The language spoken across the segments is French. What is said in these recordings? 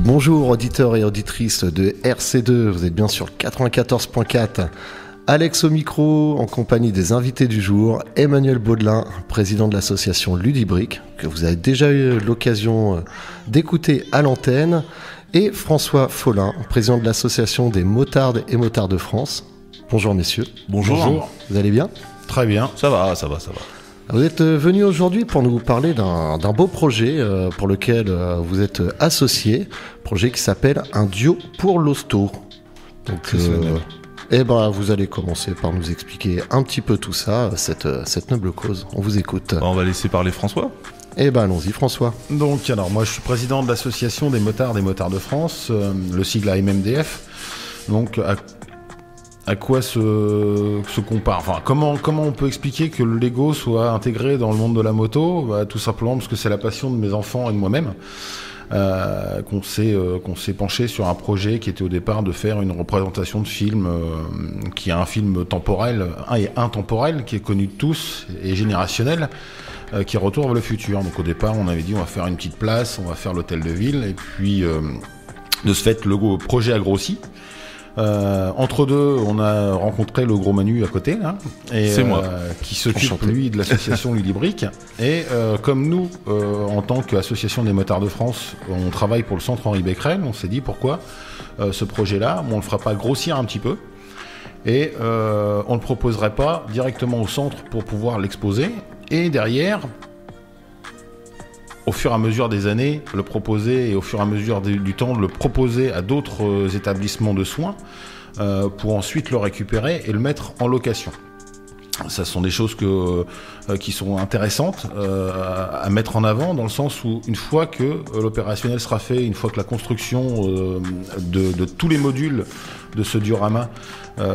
Bonjour auditeurs et auditrices de RC2, vous êtes bien sur 94.4. Alex au micro, en compagnie des invités du jour, Emmanuel Baudelin, président de l'association Ludibrique, que vous avez déjà eu l'occasion d'écouter à l'antenne, et François Follin, président de l'association des motardes et motards de France. Bonjour messieurs. Bonjour. Vous allez bien ? Très bien. Ça va. Vous êtes venus aujourd'hui pour nous parler d'un beau projet pour lequel vous êtes associés, projet qui s'appelle Un duo pour l'hosto. Donc, vous allez commencer par nous expliquer un petit peu tout ça, cette noble cause. On vous écoute. On va laisser parler François. Allons-y François. Donc, moi je suis président de l'association des motards de France, le sigle MMDF. Donc, à quoi se compare, enfin, comment on peut expliquer que le Lego soit intégré dans le monde de la moto ? Tout simplement parce que c'est la passion de mes enfants et de moi-même qu'on s'est penché sur un projet qui était au départ de faire une représentation de film qui est un film temporel et intemporel qui est connu de tous et générationnel, qui est Retour vers le futur. Donc au départ on avait dit on va faire une petite place, on va faire l'hôtel de ville, et puis de ce fait le projet a grossi. Entre deux, on a rencontré le gros Manu à côté, là, et c'est moi, qui s'occupe lui de l'association Ludibrique. Et comme nous, en tant qu'association des motards de France, on travaille pour le centre Henri Becquerel, on s'est dit pourquoi ce projet-là, on le fera pas grossir un petit peu, et on le proposerait pas directement au centre pour pouvoir l'exposer, et derrière, au fur et à mesure des années, le proposer, et au fur et à mesure du temps, le proposer à d'autres établissements de soins pour ensuite le récupérer et le mettre en location. Ça sont des choses qui sont intéressantes à mettre en avant, dans le sens où une fois que l'opérationnel sera fait, une fois que la construction de tous les modules de ce diorama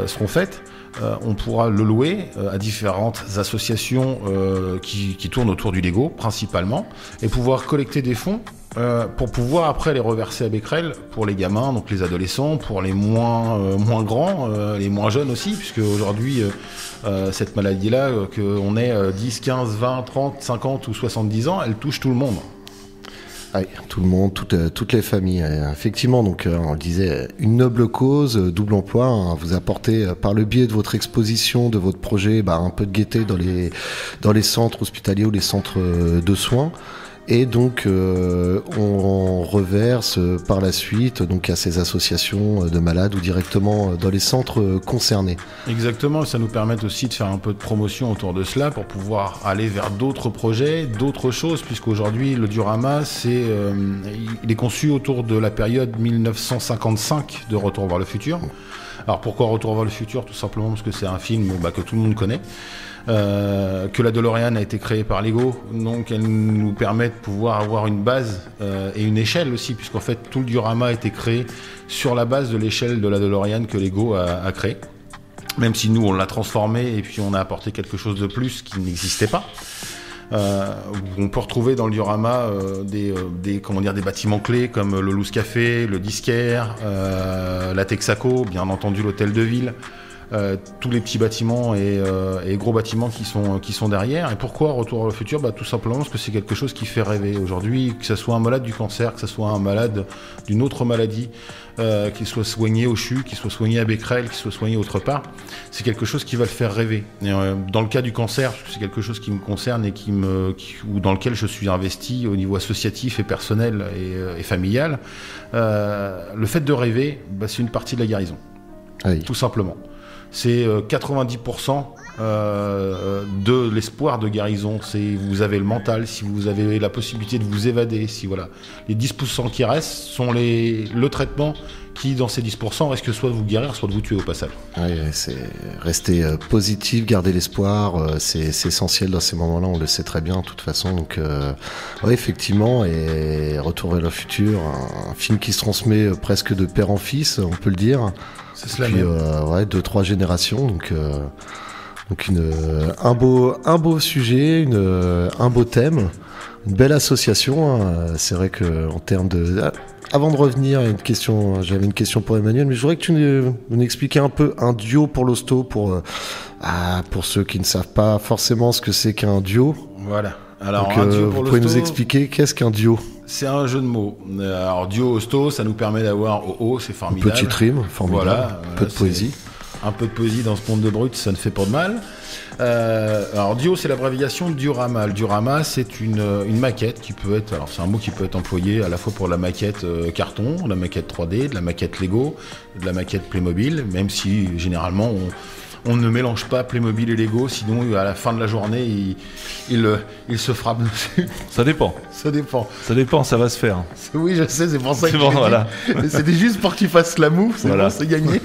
seront faites, on pourra le louer à différentes associations qui tournent autour du Lego principalement, et pouvoir collecter des fonds pour pouvoir après les reverser à Becquerel pour les gamins, donc les adolescents, pour les moins grands, les moins jeunes aussi, puisque aujourd'hui cette maladie-là, qu'on ait 10, 15, 20, 30, 50 ou 70 ans, elle touche tout le monde. Oui, tout le monde, toutes les familles. Effectivement, donc on le disait, une noble cause, double emploi. Vous apportez par le biais de votre exposition, de votre projet, un peu de gaieté dans les centres hospitaliers ou les centres de soins. Et donc on reverse par la suite donc à ces associations de malades ou directement dans les centres concernés. Exactement, ça nous permet aussi de faire un peu de promotion autour de cela pour pouvoir aller vers d'autres projets, d'autres choses, puisqu'aujourd'hui le diorama il est conçu autour de la période 1955 de Retour vers le futur. Alors pourquoi Retour vers le futur ? Tout simplement parce que c'est un film que tout le monde connaît. Que la DeLorean a été créée par Lego, donc elle nous permet de pouvoir avoir une base et une échelle aussi, puisqu'en fait tout le diorama a été créé sur la base de l'échelle de la DeLorean que Lego a créée, même si nous on l'a transformé et puis on a apporté quelque chose de plus qui n'existait pas. On peut retrouver dans le diorama des bâtiments clés comme le Loose Café, le Disquaire, la Texaco, bien entendu l'hôtel de ville. Tous les petits bâtiments et gros bâtiments qui sont derrière. Et pourquoi Retour vers le futur ? Tout simplement parce que c'est quelque chose qui fait rêver aujourd'hui, que ce soit un malade du cancer, que ce soit un malade d'une autre maladie, qu'il soit soigné au CHU, qu'il soit soigné à Becquerel, qu'il soit soigné autre part, c'est quelque chose qui va le faire rêver. Et, dans le cas du cancer, c'est quelque chose qui me concerne et ou dans lequel je suis investi au niveau associatif et personnel et familial, le fait de rêver, c'est une partie de la guérison. Oui. Tout simplement. C'est 90% de l'espoir de guérison. Si vous avez le mental, si vous avez la possibilité de vous évader, les 10% qui restent sont le traitement qui, dans ces 10%, risque soit de vous guérir, soit de vous tuer au passage. Oui, c'est rester positif, garder l'espoir, c'est essentiel dans ces moments-là, on le sait très bien de toute façon. Donc, effectivement, et Retour vers le futur, un film qui se transmet presque de père en fils, on peut le dire. C'est cela même. 2-3 générations, donc un beau sujet, un beau thème, une belle association. C'est vrai que en termes de avant de revenir, j'avais une question pour Emmanuel, mais je voudrais que tu nous expliques un peu un duo pour l'hosto, pour ceux qui ne savent pas forcément ce que c'est qu'un duo. Voilà. Alors, donc, un duo pour vous pouvez l'hosto, nous expliquer qu'est-ce qu'un duo? C'est un jeu de mots. Alors, duo hosto, ça nous permet d'avoir c'est formidable. Petite rime, formidable. Voilà, peu de poésie. Un peu de poésie dans ce monde de brut, ça ne fait pas de mal. Alors duo, c'est l'abréviation de diorama. Le diorama, c'est une maquette qui peut être, alors c'est un mot qui peut être employé à la fois pour la maquette carton, la maquette 3D, de la maquette Lego, de la maquette Playmobil, même si généralement on ne mélange pas Playmobil et Lego, sinon à la fin de la journée, il se frappe dessus. Ça dépend. Ça dépend. Ça dépend, ça va se faire. Oui, je sais, c'est pour ça que c'est bon, voilà. C'était juste pour que tu fasses la moue, c'est voilà. Bon, c'est gagné.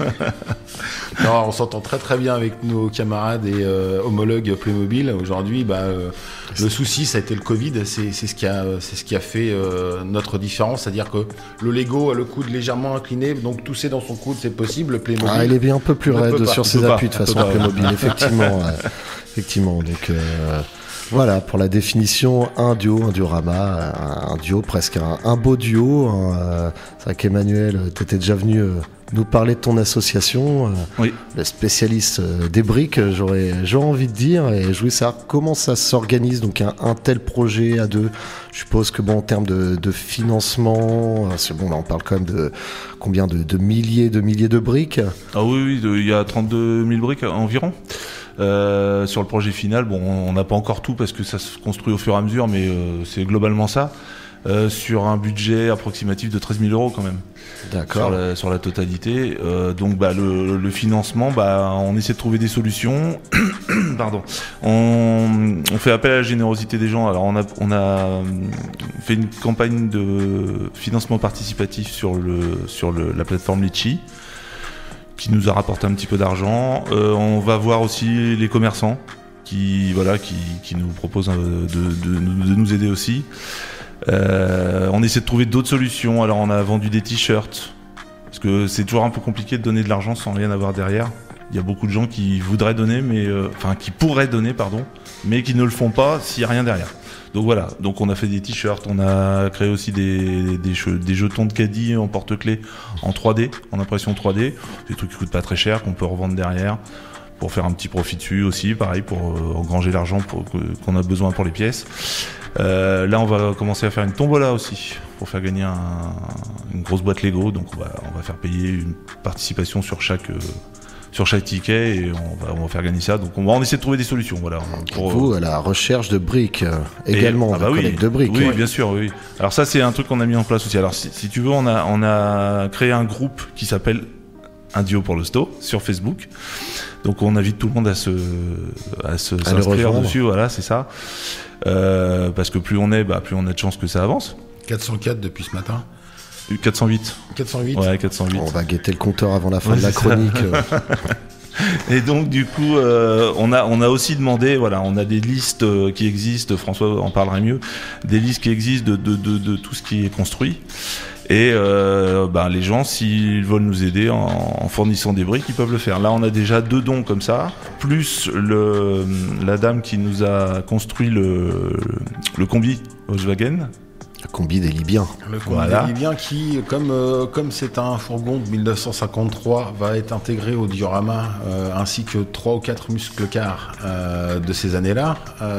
Non, on s'entend très très bien avec nos camarades et homologues Playmobil. Aujourd'hui, le souci, ça a été le Covid. C'est ce qui a fait notre différence, c'est-à-dire que le Lego a le coude légèrement incliné, donc tousser dans son coude, c'est possible. Le Playmobil, il est bien un peu plus raide sur ses appuis de façon Playmobil, effectivement. Effectivement, donc. Voilà, pour la définition, un diorama, un duo, presque un beau duo. C'est vrai qu'Emmanuel, tu étais déjà venu nous parler de ton association, oui. Le spécialiste des briques, j'aurais envie de dire, et je voulais savoir comment ça s'organise, donc un tel projet à deux. Je suppose que en termes de financement, c'est bon, là on parle quand même de combien de milliers de briques. Ah oui, il y a 32 000 briques environ. Sur le projet final, on n'a pas encore tout parce que ça se construit au fur et à mesure, mais c'est globalement ça. Sur un budget approximatif de 13 000 euros quand même. D'accord. Sur la totalité. Donc le financement, on essaie de trouver des solutions. Pardon. On fait appel à la générosité des gens. Alors on a fait une campagne de financement participatif sur la plateforme Litchi, qui nous a rapporté un petit peu d'argent. On va voir aussi les commerçants qui nous proposent de nous aider aussi. On essaie de trouver d'autres solutions. Alors on a vendu des t-shirts, parce que c'est toujours un peu compliqué de donner de l'argent sans rien avoir derrière. Il y a beaucoup de gens qui voudraient donner, qui pourraient donner, mais qui ne le font pas s'il n'y a rien derrière. Donc voilà, donc on a fait des t-shirts, on a créé aussi des jetons de caddie en porte-clés en 3D, en impression 3D, des trucs qui coûtent pas très cher, qu'on peut revendre derrière, pour faire un petit profit dessus aussi, pareil, pour engranger l'argent qu'on a besoin pour les pièces. Là on va commencer à faire une tombola aussi, pour faire gagner une grosse boîte Lego, donc on va faire payer une participation sur chaque ticket, et on va faire gagner ça. Donc on essaie de trouver des solutions. Voilà, vous, à la recherche de briques également, collecte de briques. Oui, bien sûr, oui. Alors ça, c'est un truc qu'on a mis en place aussi. Alors si tu veux, on a créé un groupe qui s'appelle Un duo pour l'hosto sur Facebook. Donc on invite tout le monde à s'inscrire dessus. Voilà, c'est ça. Parce que plus on est, plus on a de chances que ça avance. 404 depuis ce matin. 408. 408. Ouais, 408. On va guetter le compteur avant la fin de la chronique. Et donc du coup, on a aussi demandé, on a des listes qui existent. François en parlerait mieux. Des listes qui existent de tout ce qui est construit. Et les gens, s'ils veulent nous aider en fournissant des briques, ils peuvent le faire. Là, on a déjà 2 dons comme ça, plus la dame qui nous a construit le combi Volkswagen. Le combi des Libyens. Le combi des Libyens qui, comme c'est un fourgon de 1953, va être intégré au diorama, ainsi que 3 ou 4 muscle-cars de ces années-là,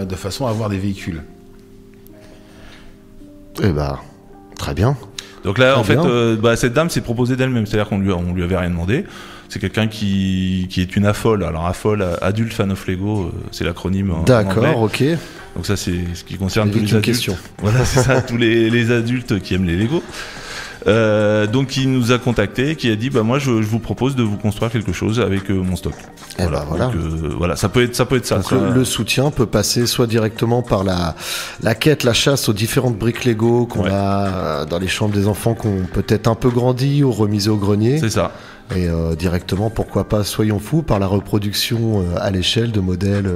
de façon à avoir des véhicules. Très bien. Donc là, en fait, cette dame s'est proposée d'elle-même, c'est-à-dire qu'on lui avait rien demandé. C'est quelqu'un qui est une AFOL. Alors AFOL, Adult Fan of Lego, c'est l'acronyme en anglais. D'accord, ok. Donc ça, c'est ce qui concerne tous les adultes. Question. Voilà, c'est ça, tous les adultes qui aiment les Lego. Donc il nous a contacté, qui a dit moi je vous propose de vous construire quelque chose avec mon stock. Voilà. Donc, ça peut être ça. Donc le soutien peut passer soit directement par la quête, la chasse aux différentes briques Lego qu'on a dans les chambres des enfants qui ont peut-être un peu grandi ou remisé au grenier. C'est ça. Et directement, pourquoi pas, soyons fous, par la reproduction à l'échelle de modèles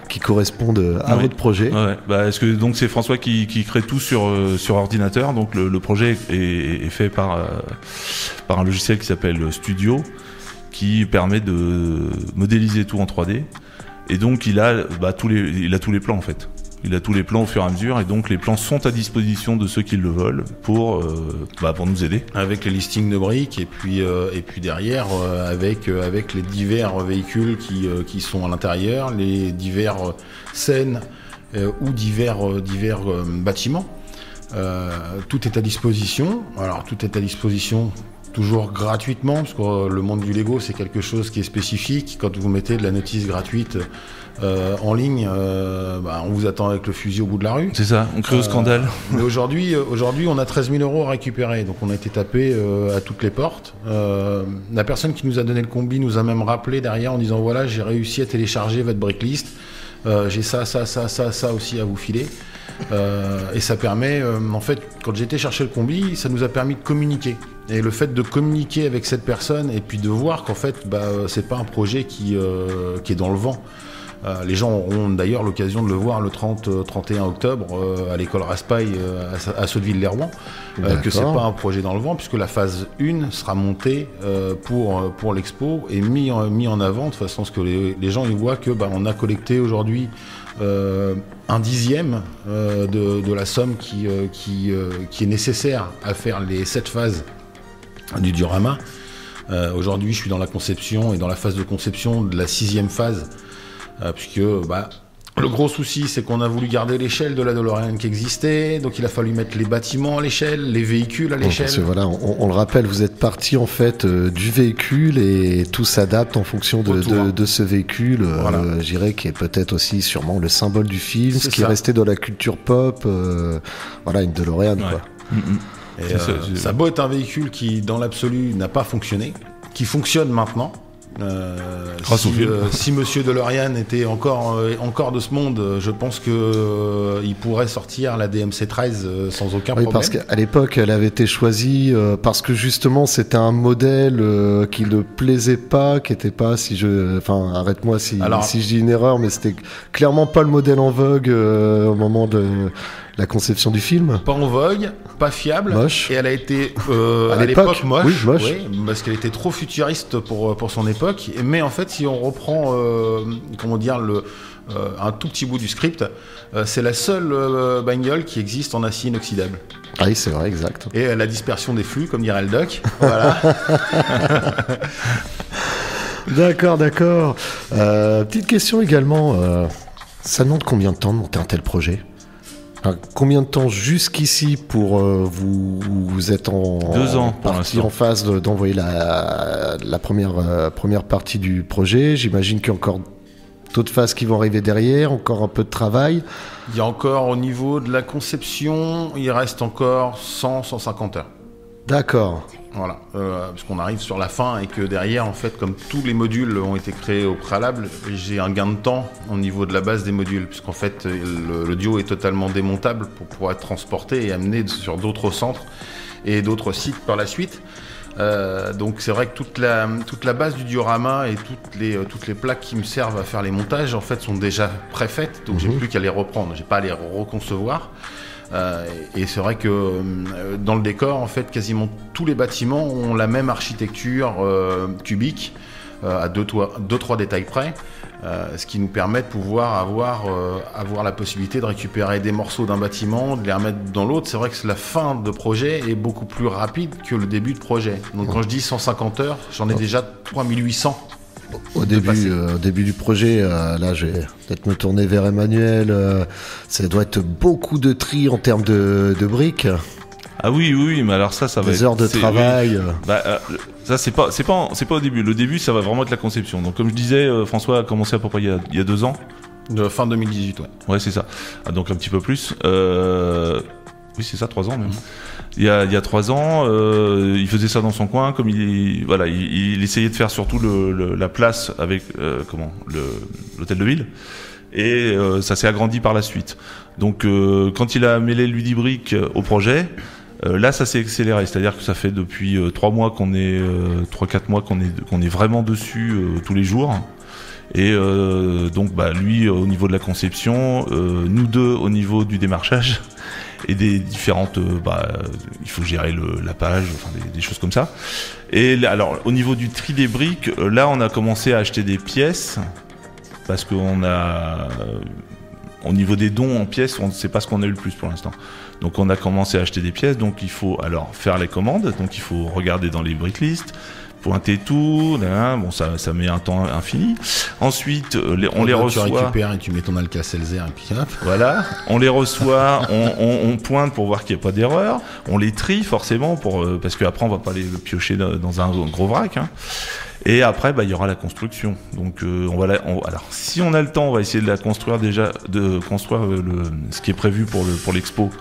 qui correspondent à votre projet. Est-ce que donc c'est François qui crée tout sur ordinateur. Donc le projet est fait par un logiciel qui s'appelle Studio, qui permet de modéliser tout en 3D. Et donc il a tous les plans en fait. Il a tous les plans au fur et à mesure, et donc les plans sont à disposition de ceux qui le veulent pour nous aider. Avec les listings de briques, et puis derrière, avec les divers véhicules qui sont à l'intérieur, les divers scènes ou divers bâtiments. Tout est à disposition. Alors tout est à disposition toujours gratuitement, parce que le monde du Lego c'est quelque chose qui est spécifique. Quand vous mettez de la notice gratuite en ligne, on vous attend avec le fusil au bout de la rue. C'est ça, on crée au scandale. Mais aujourd'hui on a 13 000 € à récupérer, donc on a été tapé à toutes les portes. La personne qui nous a donné le combi nous a même rappelé derrière en disant voilà, j'ai réussi à télécharger votre bricklist, j'ai ça aussi à vous filer. Et ça permet, en fait, quand j'étais chercher le combi, ça nous a permis de communiquer. Et le fait de communiquer avec cette personne et puis de voir qu'en fait, c'est pas un projet qui est dans le vent. Les gens auront d'ailleurs l'occasion de le voir le 31 octobre à l'école Raspail à Sotteville-les-Rouen, que c'est pas un projet dans le vent, puisque la phase 1 sera montée pour l'expo et mis en avant de façon à ce que les gens ils voient que on a collecté aujourd'hui un dixième de la somme qui est nécessaire à faire les 7 phases du diorama. Aujourd'hui, je suis dans la conception et dans la phase de conception de la 6e phase, puisque le gros souci, c'est qu'on a voulu garder l'échelle de la DeLorean qui existait, donc il a fallu mettre les bâtiments à l'échelle, les véhicules à l'échelle. Parce que voilà, on le rappelle, vous êtes parti en fait du véhicule et tout s'adapte en fonction de ce véhicule, voilà. Je dirais qui est peut-être aussi sûrement le symbole du film, ce qui est resté dans la culture pop, voilà, une DeLorean, quoi. Et ça a beau être un véhicule qui, dans l'absolu, n'a pas fonctionné, qui fonctionne maintenant. Si Monsieur DeLorean était encore de ce monde, je pense que il pourrait sortir la DMC-13 sans aucun problème. Parce qu'à l'époque, elle avait été choisie parce que justement, c'était un modèle qui ne plaisait pas, qui n'était pas, arrête-moi si je dis une erreur, mais c'était clairement pas le modèle en vogue au moment de la conception du film. Pas en vogue, pas fiable. Moche. Et elle a été à l'époque moche. Oui, moche. Oui, parce qu'elle était trop futuriste pour son époque. Mais en fait, si on reprend un tout petit bout du script, c'est la seule bagnole qui existe en acier inoxydable. Ah oui, c'est vrai, exact. Et la dispersion des flux, comme dirait le doc. Voilà. D'accord. Petite question également. Ça demande combien de temps de monter un tel projet ? Combien de temps jusqu'ici pour vous êtes 2 ans pour partie en phase d'envoyer la première partie du projet. J'imagine qu'il y a encore d'autres phases qui vont arriver derrière, encore un peu de travail. Il y a encore au niveau de la conception, il reste encore 100-150 heures. D'accord. Voilà, parce qu'on arrive sur la fin et que derrière, en fait, comme tous les modules ont été créés au préalable, j'ai un gain de temps au niveau de la base des modules, puisqu'en fait, le duo est totalement démontable pour pouvoir être transporté et amené sur d'autres centres et d'autres sites par la suite. Donc c'est vrai que toute la base du diorama et toutes les plaques qui me servent à faire les montages, en fait, sont déjà préfaites, donc j'ai plus qu'à les reprendre, j'ai pas à les reconcevoir. Et c'est vrai que dans le décor, en fait, quasiment tous les bâtiments ont la même architecture cubique, à 2-3 détails près, ce qui nous permet de pouvoir avoir la possibilité de récupérer des morceaux d'un bâtiment, de les remettre dans l'autre. C'est vrai que la fin de projet est beaucoup plus rapide que le début de projet. Donc quand je dis 150 heures, j'en ai déjà 3800. Au début du projet, là je vais peut-être me tourner vers Emmanuel, ça doit être beaucoup de tri en termes de briques. Ah oui, mais alors ça va être... Des heures de travail. Oui. Ça c'est pas au début. Le début, ça va vraiment être la conception. Donc comme je disais, François a commencé à peu près il y a 2 ans. De fin 2018, ouais. Ouais, c'est ça. Donc un petit peu plus. Oui, c'est ça, 3 ans même. Il y a 3 ans, il faisait ça dans son coin, comme il essayait de faire surtout la place avec l'hôtel de ville, et ça s'est agrandi par la suite. Donc quand il a mêlé Ludibrick au projet, là ça s'est accéléré, c'est-à-dire que ça fait depuis 3-4 mois qu'on est vraiment dessus tous les jours. Et donc lui au niveau de la conception, nous deux au niveau du démarchage et des différentes il faut gérer la page, enfin des choses comme ça. Et alors au niveau du tri des briques, là on a commencé à acheter des pièces parce qu'on au niveau des dons en pièces, on ne sait pas ce qu'on a eu le plus pour l'instant. Donc on a commencé à acheter des pièces, donc il faut alors faire les commandes, donc il faut regarder dans les brick list, pointer tout, là, bon ça met un temps infini. Ensuite on les reçoit. Tu récupères et tu mets ton Alka-Seltzer et puis hop. Voilà, on les reçoit, on pointe pour voir qu'il n'y a pas d'erreur, on les trie forcément parce qu'après on va pas les piocher dans un gros vrac. Hein. Et après, il y aura la construction. Donc, alors, si on a le temps, on va essayer de la construire déjà, de construire ce qui est prévu pour l'expo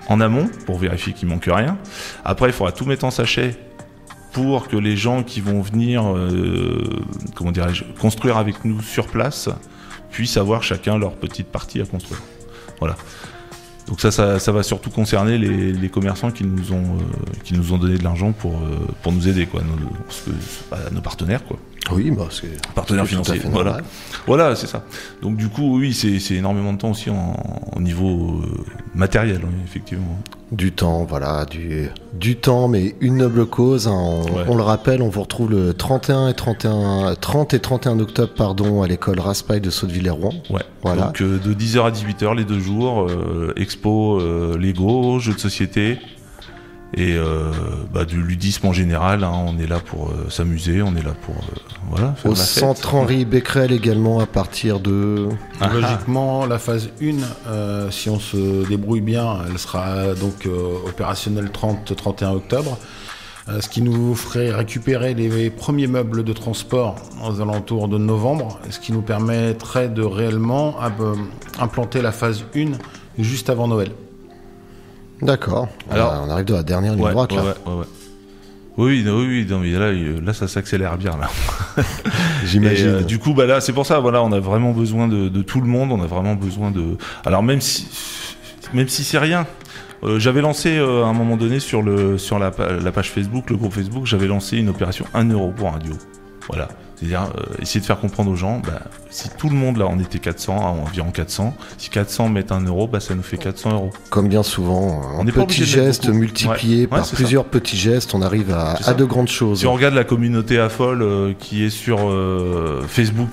en amont, pour vérifier qu'il manque rien. Après, il faudra tout mettre en sachet pour que les gens qui vont venir, construire avec nous sur place, puissent avoir chacun leur petite partie à construire. Voilà. Donc ça va surtout concerner les commerçants qui nous ont donné de l'argent pour nous aider, quoi, nos partenaires, quoi. Oui, c'est partenaires financiers. Voilà, c'est ça. Donc du coup, oui, c'est énormément de temps aussi au niveau matériel, oui, effectivement. Du temps, voilà, du temps, mais une noble cause. Hein, on le rappelle, on vous retrouve le 30 et 31 octobre, à l'école Raspail de Sotteville-lès-Rouen. Ouais. Voilà. Donc de 10h à 18h les 2 jours, expo Lego, jeux de société. Et du ludisme en général, hein, on est là pour s'amuser, on est là pour faire au la fête. centre Henri Becquerel également à partir de... Logiquement, la phase 1, si on se débrouille bien, elle sera donc opérationnelle 30-31 octobre. Ce qui nous ferait récupérer les premiers meubles de transport aux alentours de novembre, ce qui nous permettrait de réellement implanter la phase 1 juste avant Noël. D'accord. Alors, on arrive dans la dernière ligne droite là. Ouais. Oui, non, mais là ça s'accélère bien là. J'imagine. Du coup, là c'est pour ça. Voilà, on a vraiment besoin de tout le monde. On a vraiment besoin de. Alors même si c'est rien. J'avais lancé à un moment donné sur la page Facebook, le groupe Facebook, j'avais lancé une opération 1 euro pour un duo. Voilà. C'est-à-dire essayer de faire comprendre aux gens, si tout le monde là, on était 400, environ 400, si 400 mettent 1 euro, ça nous fait 400 euros. Comme bien souvent, un petit geste multiplié par plusieurs petits gestes, on arrive à de grandes choses. Si on regarde la communauté AFOL qui est sur Facebook,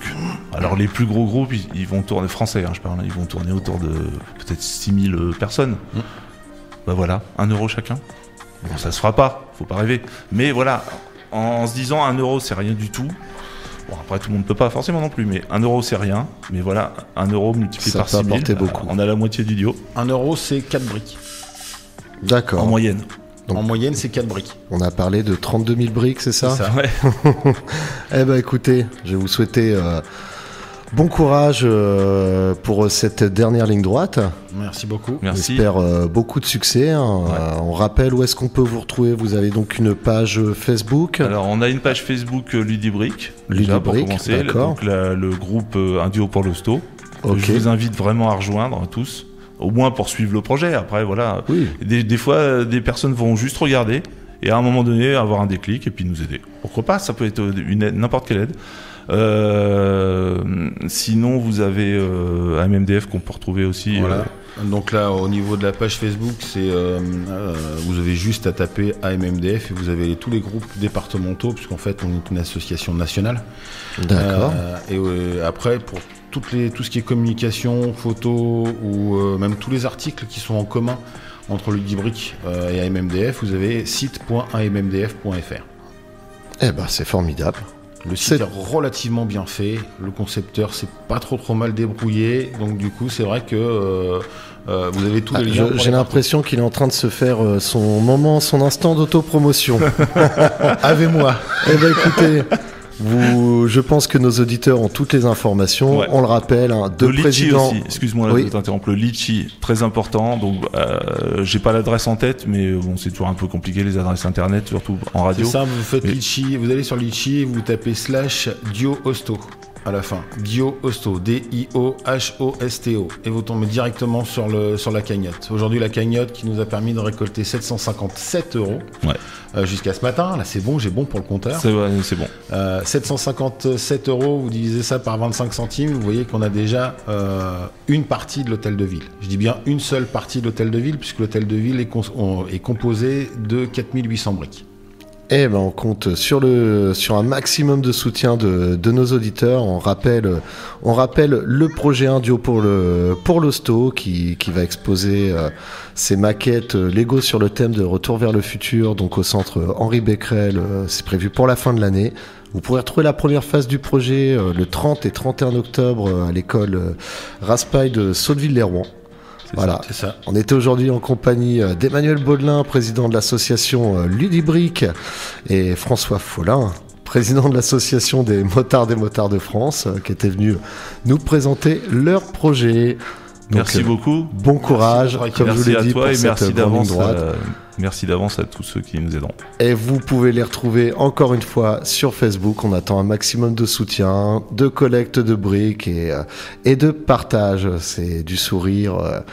alors les plus gros groupes, ils vont tourner, français je parle, ils vont tourner autour de peut-être 6000 personnes. Voilà, 1 euro chacun. Bon, ça se fera pas, faut pas rêver. Mais voilà, en se disant 1 euro c'est rien du tout. Bon, après, tout le monde ne peut pas forcément non plus, mais 1 euro, c'est rien. Mais voilà, 1 euro multiplié par 6 000, beaucoup. On a la moitié du duo. 1 euro, c'est 4 briques. D'accord. En moyenne. Donc, en moyenne, c'est 4 briques. On a parlé de 32 000 briques, c'est ça? C'est ça, ouais. Écoutez, je vais vous souhaiter bon courage pour cette dernière ligne droite. Merci beaucoup. Merci. J'espère beaucoup de succès. On rappelle où est-ce qu'on peut vous retrouver. Vous avez donc une page Facebook. Alors, on a une page Facebook Ludibrick. Pour commencer. Donc, le groupe Un duo pour l'hosto. Okay. Je vous invite vraiment à rejoindre tous. Au moins pour suivre le projet. Après, voilà. Oui. Des fois, des personnes vont juste regarder et à un moment donné, avoir un déclic et puis nous aider. Pourquoi pas? Ça peut être une aide, n'importe quelle aide. Sinon, vous avez AMMDF qu'on peut retrouver aussi. Voilà. Donc là, au niveau de la page Facebook, vous avez juste à taper AMMDF et vous avez tous les groupes départementaux, puisqu'en fait, on est une association nationale. D'accord. Après, pour tout ce qui est communication, photo ou même tous les articles qui sont en commun entre Ludibrick et AMMDF, vous avez site.ammdf.fr. C'est formidable. Le site est relativement bien fait, le concepteur s'est pas trop mal débrouillé, donc du coup c'est vrai que vous avez tous les liens. J'ai l'impression qu'il est en train de se faire son instant d'autopromotion. Avec-moi. Écoutez, je pense que nos auditeurs ont toutes les informations. Ouais. On le rappelle, de le président. Aussi. Excuse-moi de t'interrompre. Le litchi, très important. Donc, j'ai pas l'adresse en tête, mais bon, c'est toujours un peu compliqué les adresses internet, surtout en radio. C'est ça. Vous faites litchi. Vous allez sur litchi, vous tapez /Dio-Hosto à la fin. Dio-Hosto, D-I-O-H-O-S-T-O, et vous tombez directement sur la cagnotte. Aujourd'hui, la cagnotte qui nous a permis de récolter 757 €. Ouais. Jusqu'à ce matin, là c'est bon, j'ai bon pour le compteur. C'est bon. 757 €, vous divisez ça par 25 centimes, vous voyez qu'on a déjà une partie de l'hôtel de ville. Je dis bien une seule partie de l'hôtel de ville, puisque l'hôtel de ville est composé de 4800 briques. Eh ben, on compte sur un maximum de soutien de nos auditeurs. On rappelle le projet Indio pour l'hosto qui va exposer ses maquettes Lego sur le thème de Retour vers le futur, donc au centre Henri Becquerel. C'est prévu pour la fin de l'année. Vous pourrez retrouver la première phase du projet le 30 et 31 octobre à l'école Raspail de Sotteville-lès-Rouen. Voilà. C'est ça. On était aujourd'hui en compagnie d'Emmanuel Baudelin, président de l'association Ludibrique, et François Follin, président de l'association des motards de France, qui étaient venus nous présenter leur projet. Donc, merci beaucoup. Bon courage, comme je vous l'ai dit, pour cette grande ligne droite. Merci d'avance à tous ceux qui nous aident. Et vous pouvez les retrouver encore une fois sur Facebook. On attend un maximum de soutien, de collecte de briques et de partage. C'est du sourire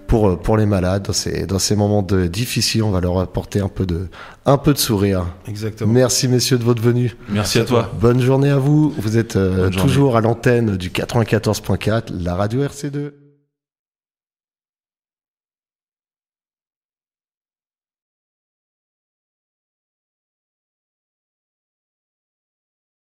pour les malades. Dans ces moments difficiles, on va leur apporter un peu de sourire. Exactement. Merci messieurs de votre venue. Merci à toi. Bonne journée à vous. Vous êtes toujours à l'antenne du 94.4, la radio RC2.